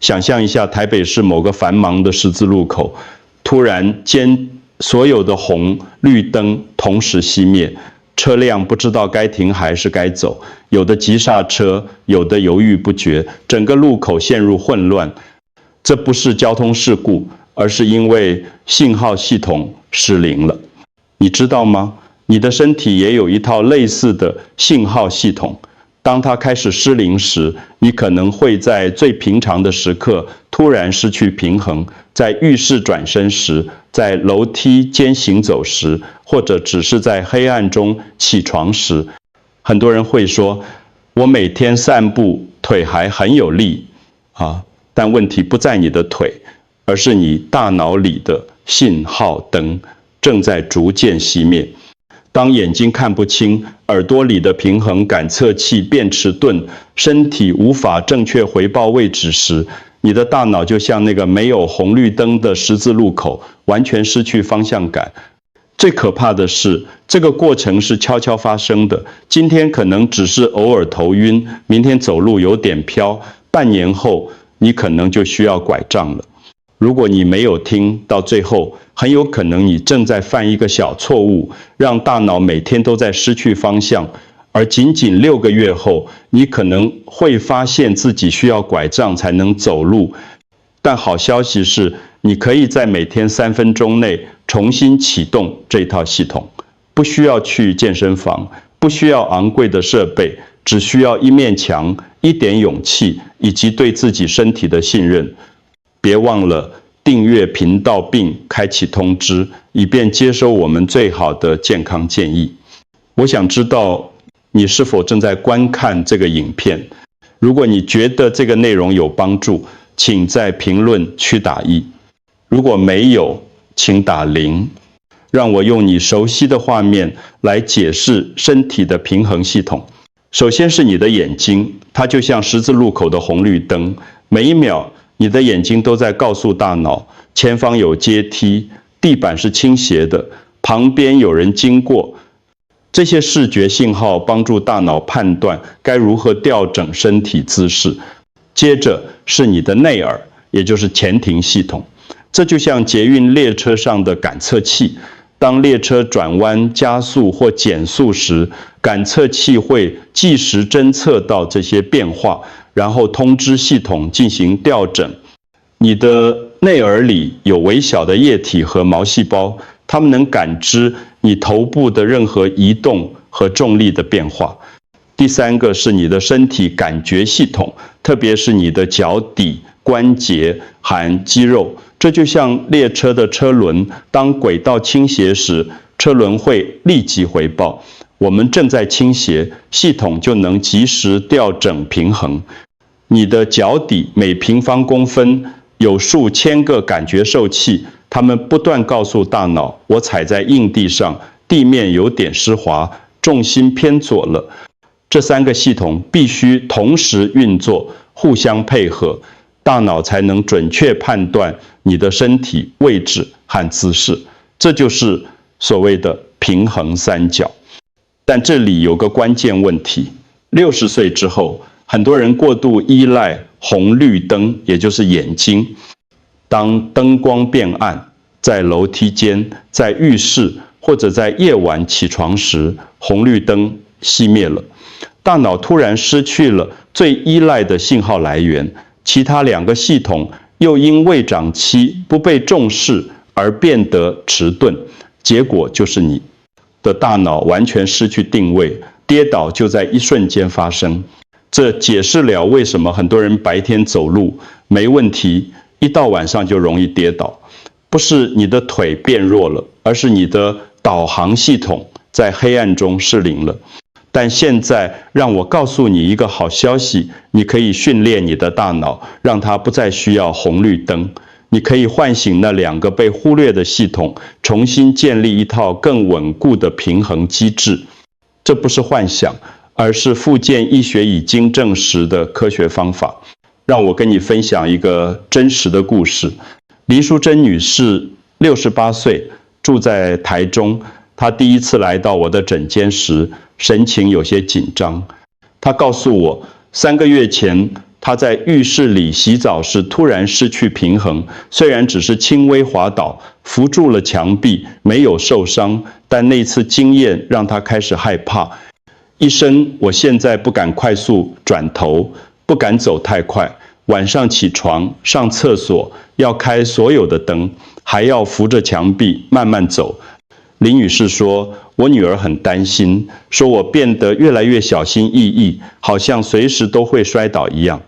想象一下，台北市某个繁忙的十字路口，突然间所有的红绿灯同时熄灭，车辆不知道该停还是该走，有的急刹车，有的犹豫不决，整个路口陷入混乱。这不是交通事故，而是因为信号系统失灵了。你知道吗？你的身体也有一套类似的信号系统。当它开始失灵时，你可能会在最平常的时刻突然失去平衡，在浴室转身时，在楼梯间行走时，或者只是在黑暗中起床时。很多人会说，我每天散步腿还很有力啊，但问题不在你的腿，而是你大脑里的信号灯正在逐渐熄灭。当眼睛看不清，耳朵里的平衡感测器变迟钝，身体无法正确回报位置时，你的大脑就像那个没有红绿灯的十字路口，完全失去方向感。最可怕的是，这个过程是悄悄发生的。今天可能只是偶尔头晕，明天走路有点飘，半年后你可能就需要拐杖了。如果你没有听到最后，很有可能你正在犯一个小错误，让大脑每天都在失去方向，而仅仅6个月后，你可能会发现自己需要拐杖才能走路。但好消息是，你可以在每天3分钟内重新启动这套系统，不需要去健身房，不需要昂贵的设备，只需要一面墙、一点勇气以及对自己身体的信任。别忘了订阅频道并开启通知，以便接收我们最好的健康建议。我想知道你是否正在观看这个影片。如果你觉得这个内容有帮助，请在评论区打1。如果没有，请打0。让我用你熟悉的画面来解释身体的平衡系统。首先是你的眼睛，它就像十字路口的红绿灯，每一秒你的眼睛都在告诉大脑，前方有阶梯，地板是倾斜的，旁边有人经过。这些视觉信号帮助大脑判断该如何调整身体姿势。接着是你的内耳，也就是前庭系统，这就像捷运列车上的感测器。当列车转弯、加速或减速时，感测器会即时侦测到这些变化，然后通知系统进行调整。你的内耳里有微小的液体和毛细胞，它们能感知你头部的任何移动和重力的变化。第3个是你的身体感觉系统，特别是你的脚底、关节和肌肉。这就像列车的车轮，当轨道倾斜时，车轮会立即回报我们正在倾斜，系统就能及时调整平衡。你的脚底每平方公分有数千个感觉受器，它们不断告诉大脑，我踩在硬地上，地面有点湿滑，重心偏左了。这3个系统必须同时运作，互相配合，大脑才能准确判断你的身体位置和姿势。这就是所谓的平衡三角。但这里有个关键问题，60岁之后，很多人过度依赖红绿灯，也就是眼睛。当灯光变暗，在楼梯间、在浴室或者在夜晚起床时，红绿灯熄灭了，大脑突然失去了最依赖的信号来源，其他2个系统又因未长期不被重视而变得迟钝，结果就是你的大脑完全失去定位，跌倒就在一瞬间发生。这解释了为什么很多人白天走路没问题，一到晚上就容易跌倒。不是你的腿变弱了，而是你的导航系统在黑暗中失灵了。但现在让我告诉你一个好消息，你可以训练你的大脑，让它不再需要红绿灯。你可以唤醒那2个被忽略的系统，重新建立一套更稳固的平衡机制。这不是幻想，而是复健医学已经证实的科学方法。让我跟你分享一个真实的故事。黎淑珍女士68岁，住在台中。她第一次来到我的诊间时，神情有些紧张。她告诉我，3个月前他在浴室里洗澡时突然失去平衡，虽然只是轻微滑倒，扶住了墙壁，没有受伤，但那次经验让他开始害怕。医生，我现在不敢快速转头，不敢走太快。晚上起床上厕所要开所有的灯，还要扶着墙壁慢慢走。林女士说，我女儿很担心，说我变得越来越小心翼翼，好像随时都会摔倒一样。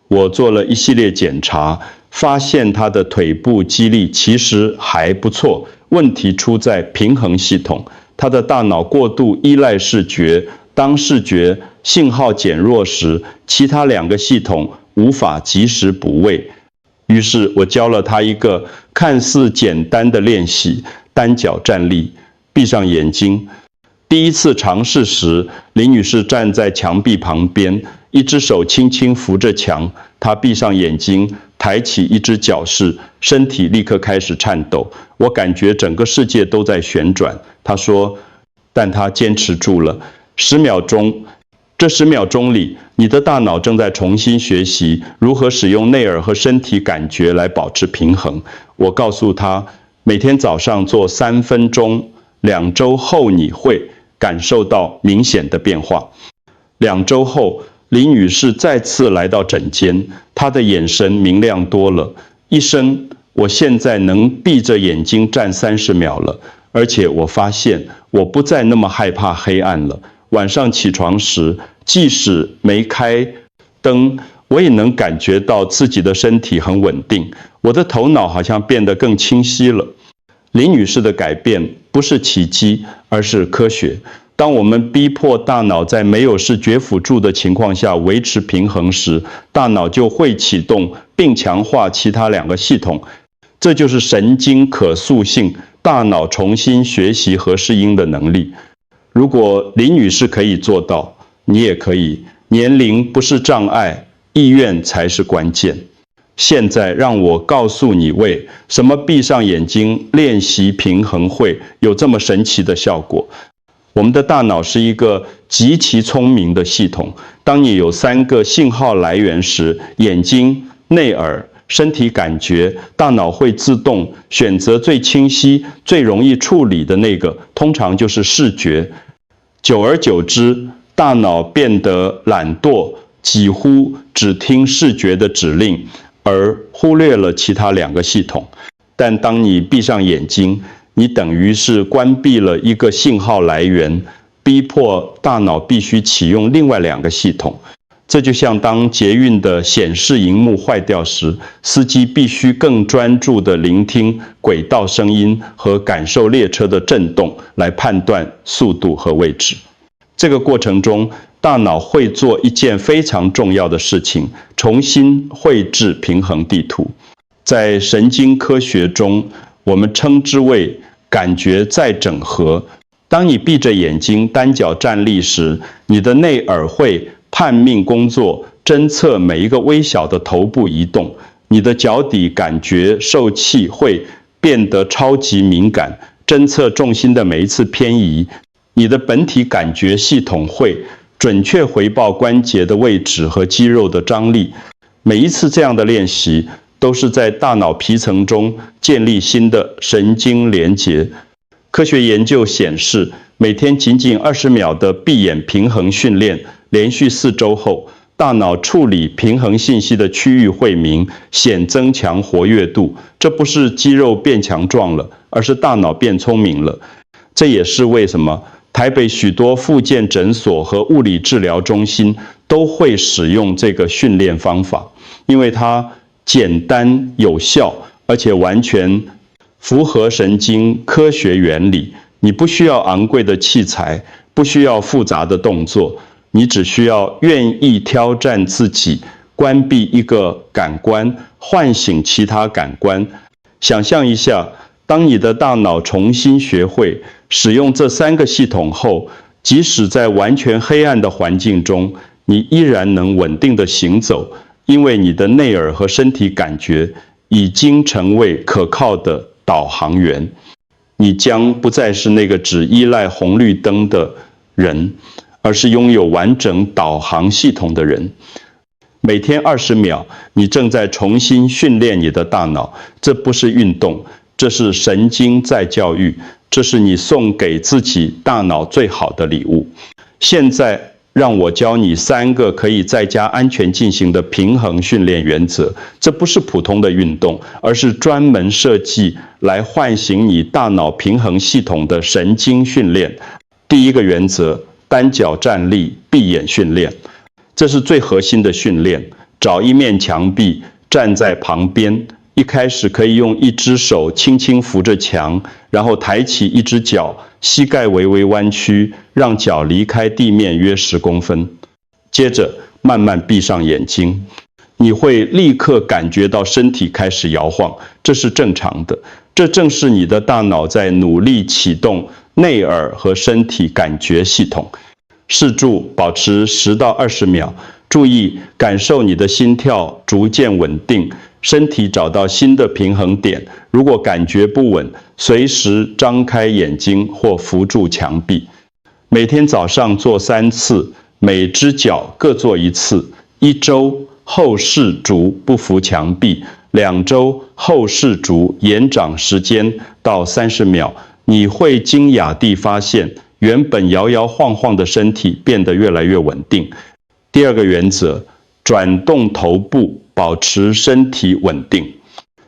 我做了一系列检查，发现她的腿部肌力其实还不错，问题出在平衡系统。她的大脑过度依赖视觉，当视觉信号减弱时，其他2个系统无法及时补位。于是我教了她一个看似简单的练习，单脚站立，闭上眼睛。第一次尝试时，林女士站在墙壁旁边，一只手轻轻扶着墙，她闭上眼睛，抬起一只脚时，身体立刻开始颤抖。我感觉整个世界都在旋转。她说，但她坚持住了。10秒钟，这10秒钟里，你的大脑正在重新学习如何使用内耳和身体感觉来保持平衡。我告诉她，每天早上做3分钟，2周后你会感受到明显的变化。2周后，林女士再次来到诊间，她的眼神明亮多了。医生，我现在能闭着眼睛站30秒了，而且我发现我不再那么害怕黑暗了。晚上起床时，即使没开灯，我也能感觉到自己的身体很稳定，我的头脑好像变得更清晰了。林女士的改变不是奇迹，而是科学。当我们逼迫大脑在没有视觉辅助的情况下维持平衡时，大脑就会启动并强化其他2个系统。这就是神经可塑性，大脑重新学习和适应的能力。如果林女士可以做到，你也可以。年龄不是障碍，意愿才是关键。现在让我告诉你，为什么闭上眼睛练习平衡会有这么神奇的效果。我们的大脑是一个极其聪明的系统。当你有3个信号来源时，眼睛、内耳、身体感觉，大脑会自动选择最清晰、最容易处理的那个，通常就是视觉。久而久之，大脑变得懒惰，几乎只听视觉的指令，而忽略了其他2个系统。但当你闭上眼睛，你等于是关闭了一个信号来源，逼迫大脑必须启用另外2个系统。这就像当捷运的显示萤幕坏掉时，司机必须更专注地聆听轨道声音和感受列车的震动，来判断速度和位置。这个过程中，大脑会做一件非常重要的事情，重新绘制平衡地图。在神经科学中，我们称之为感觉再整合。当你闭着眼睛单脚站立时，你的内耳会判命工作，侦测每一个微小的头部移动。你的脚底感觉受器会变得超级敏感，侦测重心的每一次偏移。你的本体感觉系统会准确回报关节的位置和肌肉的张力。每一次这样的练习都是在大脑皮层中建立新的神经连结。科学研究显示，每天仅仅20秒的闭眼平衡训练，连续4周后，大脑处理平衡信息的区域会明，显增强活跃度。这不是肌肉变强壮了，而是大脑变聪明了。这也是为什么台北许多复健诊所和物理治疗中心都会使用这个训练方法，因为它简单有效，而且完全符合神经科学原理。你不需要昂贵的器材，不需要复杂的动作，你只需要愿意挑战自己，关闭一个感官，唤醒其他感官。想象一下，当你的大脑重新学会使用这3个系统后，即使在完全黑暗的环境中，你依然能稳定地行走，因为你的内耳和身体感觉已经成为可靠的导航员。你将不再是那个只依赖红绿灯的人，而是拥有完整导航系统的人。每天20秒，你正在重新训练你的大脑。这不是运动，这是神经再教育，这是你送给自己大脑最好的礼物。现在让我教你3个可以在家安全进行的平衡训练原则。这不是普通的运动，而是专门设计来唤醒你大脑平衡系统的神经训练。第一个原则，单脚站立，闭眼训练。这是最核心的训练。找一面墙壁，站在旁边。一开始可以用一只手轻轻扶着墙，然后抬起一只脚，膝盖微微弯曲，让脚离开地面约10公分。接着慢慢闭上眼睛，你会立刻感觉到身体开始摇晃，这是正常的。这正是你的大脑在努力启动内耳和身体感觉系统。试住保持10到20秒，注意感受你的心跳逐渐稳定，身体找到新的平衡点。如果感觉不稳，随时张开眼睛或扶住墙壁。每天早上做3次，每只脚各做1次。1周后视足不扶墙壁，2周后视足延长时间到30秒。你会惊讶地发现，原本摇摇晃晃的身体变得越来越稳定。第2个原则，转动头部，保持身体稳定。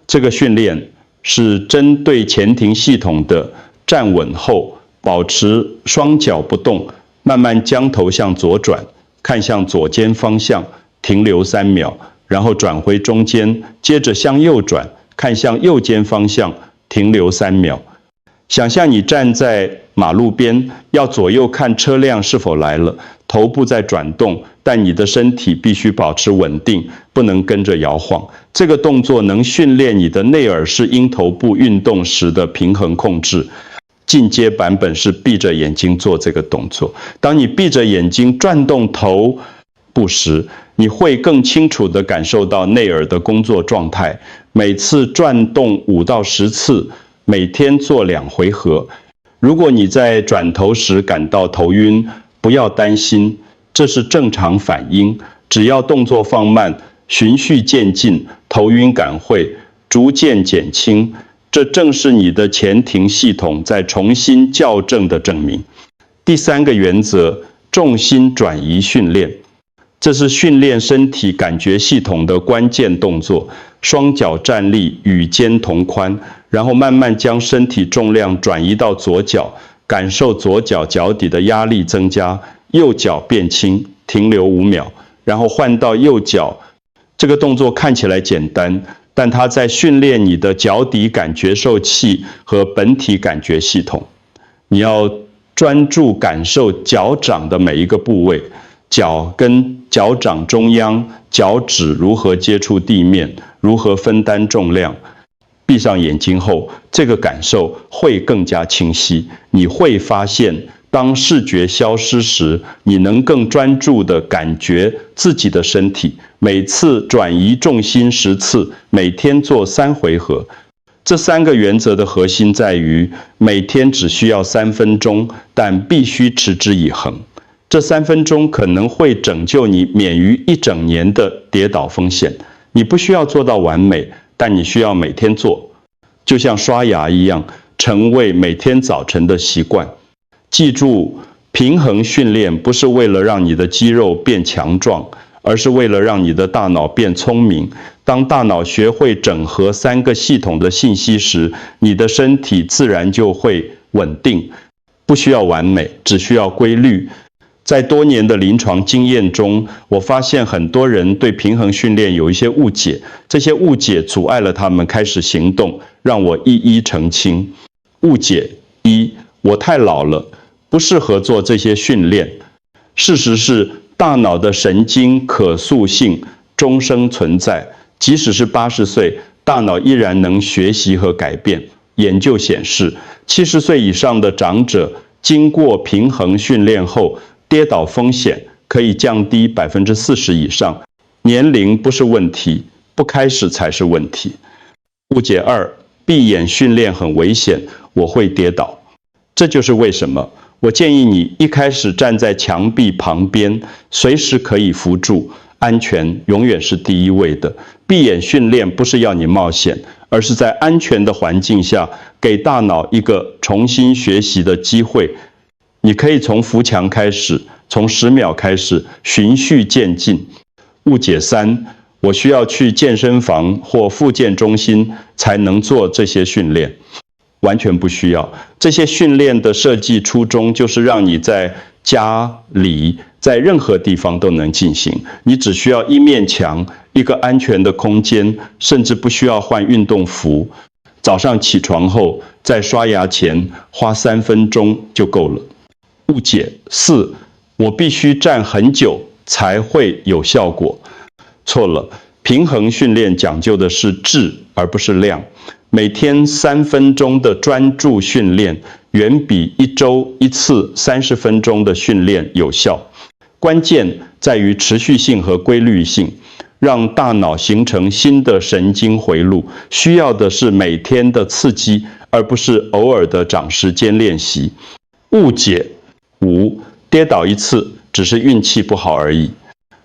这个训练是针对前庭系统的。站稳后，保持双脚不动，慢慢将头向左转，看向左肩方向，停留3秒，然后转回中间，接着向右转，看向右肩方向，停留3秒。想象你站在马路边，要左右看车辆是否来了，头部在转动，但你的身体必须保持稳定，不能跟着摇晃。这个动作能训练你的内耳式鹰头部运动时的平衡控制。进阶版本是闭着眼睛做这个动作。当你闭着眼睛转动头部时，你会更清楚地感受到内耳的工作状态。每次转动5到10次，每天做2回合。如果你在转头时感到头晕，不要担心，这是正常反应。只要动作放慢，循序渐进，头晕感会逐渐减轻。这正是你的前庭系统在重新校正的证明。第3个原则，重心转移训练。这是训练身体感觉系统的关键动作。双脚站立，与肩同宽，然后慢慢将身体重量转移到左脚，感受左脚脚底的压力增加，右脚变轻，停留5秒，然后换到右脚。这个动作看起来简单，但它在训练你的脚底感觉受器和本体感觉系统。你要专注感受脚掌的每一个部位，脚跟脚掌中央，脚趾如何接触地面，如何分担重量。闭上眼睛后，这个感受会更加清晰。你会发现，当视觉消失时，你能更专注地感觉自己的身体。每次转移重心10次，每天做3回合。这3个原则的核心在于，每天只需要3分钟，但必须持之以恒。这3分钟可能会拯救你免于1整年的跌倒风险。你不需要做到完美，但你需要每天做，就像刷牙一样，成为每天早晨的习惯。记住，平衡训练不是为了让你的肌肉变强壮，而是为了让你的大脑变聪明。当大脑学会整合3个系统的信息时，你的身体自然就会稳定。不需要完美，只需要规律。在多年的临床经验中，我发现很多人对平衡训练有一些误解，这些误解阻碍了他们开始行动，让我一一澄清。误解1：我太老了，不适合做这些训练。事实是，大脑的神经可塑性终生存在，即使是80岁，大脑依然能学习和改变。研究显示，70岁以上的长者经过平衡训练后，跌倒风险可以降低40%以上。年龄不是问题，不开始才是问题。误解2：闭眼训练很危险，我会跌倒。这就是为什么我建议你一开始站在墙壁旁边，随时可以扶住，安全永远是第一位的。闭眼训练不是要你冒险，而是在安全的环境下，给大脑一个重新学习的机会。你可以从扶墙开始，从10秒开始，循序渐进。误解3，我需要去健身房或复健中心才能做这些训练。完全不需要。这些训练的设计初衷就是让你在家里，在任何地方都能进行。你只需要一面墙，一个安全的空间，甚至不需要换运动服。早上起床后，在刷牙前花3分钟就够了。误解4，我必须站很久才会有效果。错了，平衡训练讲究的是质而不是量。每天3分钟的专注训练，远比1周1次30分钟的训练有效。关键在于持续性和规律性，让大脑形成新的神经回路，需要的是每天的刺激，而不是偶尔的长时间练习。误解5，跌倒1次只是运气不好而已。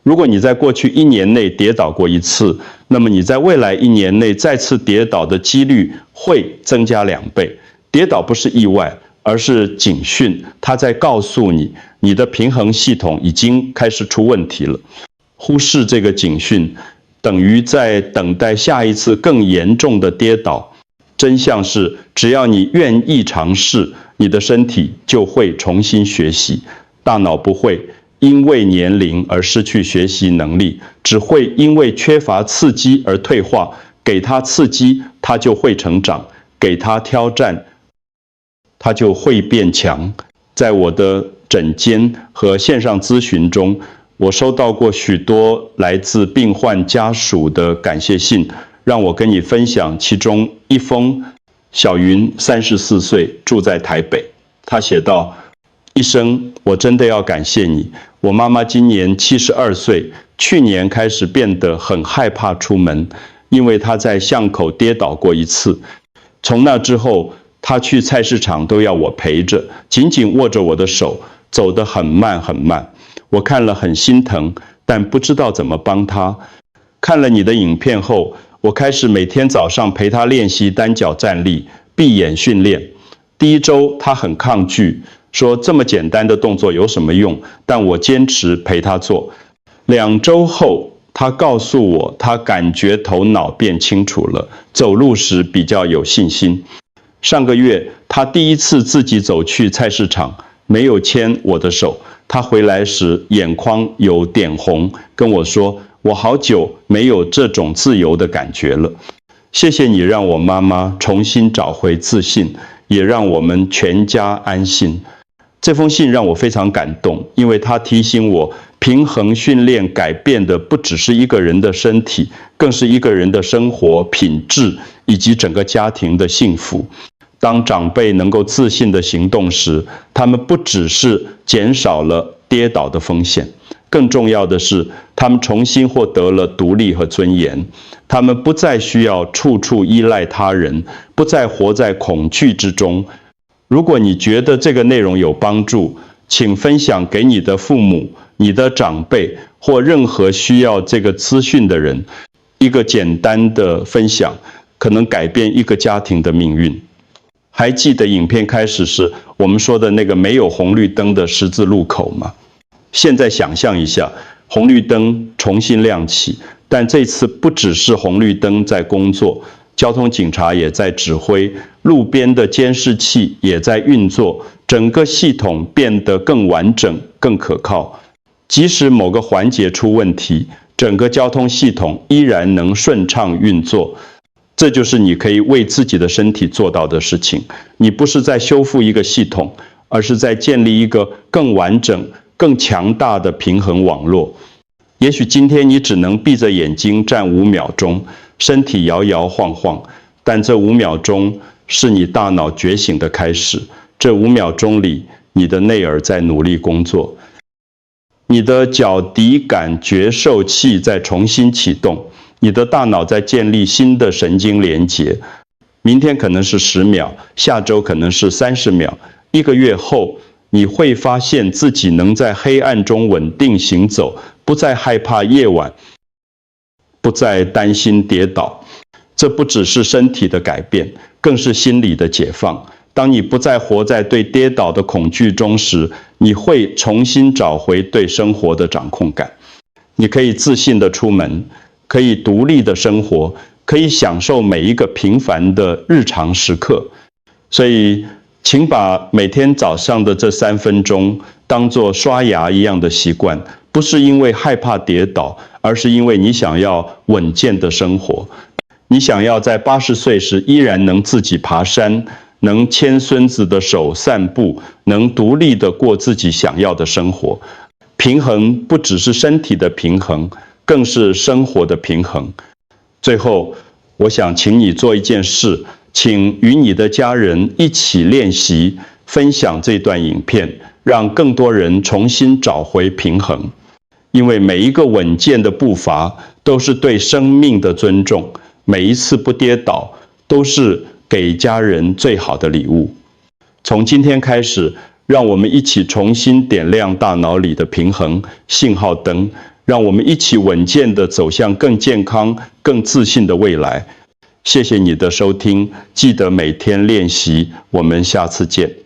如果你在过去1年内跌倒过1次，那么你在未来1年内再次跌倒的几率会增加2倍。跌倒不是意外，而是警讯，它在告诉你，你的平衡系统已经开始出问题了。忽视这个警讯，等于在等待下一次更严重的跌倒。真相是，只要你愿意尝试，你的身体就会重新学习，大脑不会因为年龄而失去学习能力，只会因为缺乏刺激而退化。给它刺激，它就会成长；给它挑战，它就会变强。在我的诊间和线上咨询中，我收到过许多来自病患家属的感谢信，让我跟你分享其中一封。小云34岁，住在台北。他写道：医生，我真的要感谢你。我妈妈今年72岁，去年开始变得很害怕出门，因为她在巷口跌倒过1次。从那之后，她去菜市场都要我陪着，紧紧握着我的手，走得很慢很慢。我看了很心疼，但不知道怎么帮她。看了你的影片后，我开始每天早上陪她练习单脚站立、闭眼训练。第1周，她很抗拒，说这么简单的动作有什么用？但我坚持陪她做。2周后，她告诉我，她感觉头脑变清楚了，走路时比较有信心。上个月，她第1次自己走去菜市场，没有牵我的手。她回来时眼眶有点红，跟我说，我好久没有这种自由的感觉了。谢谢你让我妈妈重新找回自信，也让我们全家安心。这封信让我非常感动，因为它提醒我，平衡训练改变的不只是一个人的身体，更是一个人的生活品质以及整个家庭的幸福。当长辈能够自信地行动时，他们不只是减少了跌倒的风险，更重要的是，他们重新获得了独立和尊严。他们不再需要处处依赖他人，不再活在恐惧之中。如果你觉得这个内容有帮助，请分享给你的父母、你的长辈或任何需要这个资讯的人。一个简单的分享，可能改变一个家庭的命运。还记得影片开始时我们说的那个没有红绿灯的十字路口吗？现在想象一下，红绿灯重新亮起，但这次不只是红绿灯在工作，交通警察也在指挥，路边的监视器也在运作，整个系统变得更完整、更可靠。即使某个环节出问题，整个交通系统依然能顺畅运作。这就是你可以为自己的身体做到的事情。你不是在修复一个系统，而是在建立一个更完整、更强大的平衡网络。也许今天你只能闭着眼睛站5秒钟，身体摇摇晃晃，但这5秒钟是你大脑觉醒的开始。这5秒钟里，你的内耳在努力工作，你的脚底感觉受器在重新启动，你的大脑在建立新的神经连结。明天可能是10秒，下周可能是30秒，1个月后，你会发现自己能在黑暗中稳定行走，不再害怕夜晚，不再担心跌倒。这不只是身体的改变，更是心理的解放。当你不再活在对跌倒的恐惧中时，你会重新找回对生活的掌控感。你可以自信地出门，可以独立地生活，可以享受每一个平凡的日常时刻。所以，请把每天早上的这3分钟当作刷牙一样的习惯，不是因为害怕跌倒，而是因为你想要稳健的生活。你想要在80岁时依然能自己爬山，能牵孙子的手散步，能独立地过自己想要的生活。平衡不只是身体的平衡，更是生活的平衡。最后，我想请你做一件事，请与你的家人一起练习，分享这段影片，让更多人重新找回平衡。因为每一个稳健的步伐都是对生命的尊重，每一次不跌倒都是给家人最好的礼物。从今天开始，让我们一起重新点亮大脑里的平衡信号灯，让我们一起稳健地走向更健康、更自信的未来。谢谢你的收听，记得每天练习，我们下次见。